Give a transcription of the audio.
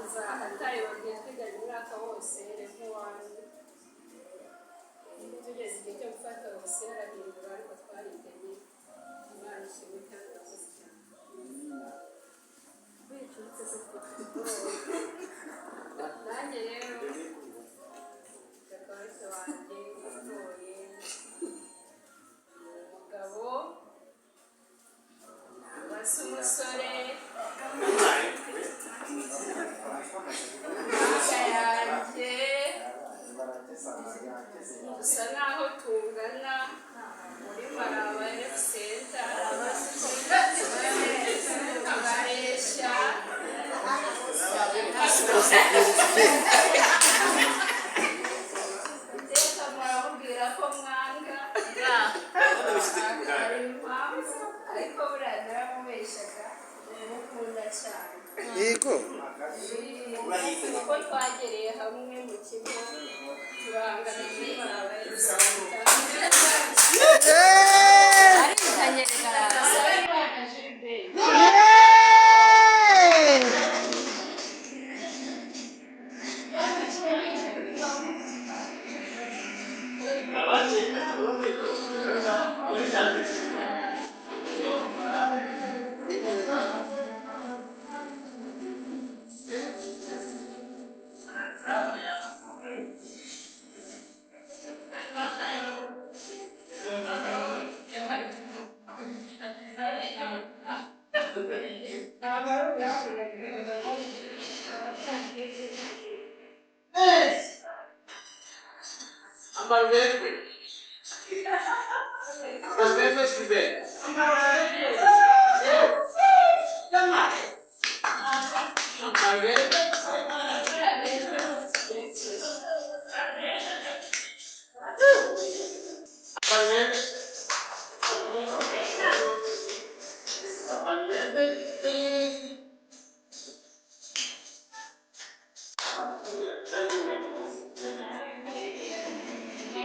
atari bagiye twiganye umwaka wose revo wanjye tugeze igihe cyo gufata wose arahindura ariko twariganye imana ishimwe cyane urakoze cyane wicutse se nanjye rero kakawete wanjye utoye umugabo basa umusore yanjye gusa naho tungana muri maraba senta abaresha iteka muramubwira ko mwanga hari impamvu ariko buriya naramubeshaga mukunda cyane yego kuko twagereye hamwe mu kigo turangana kuri maraba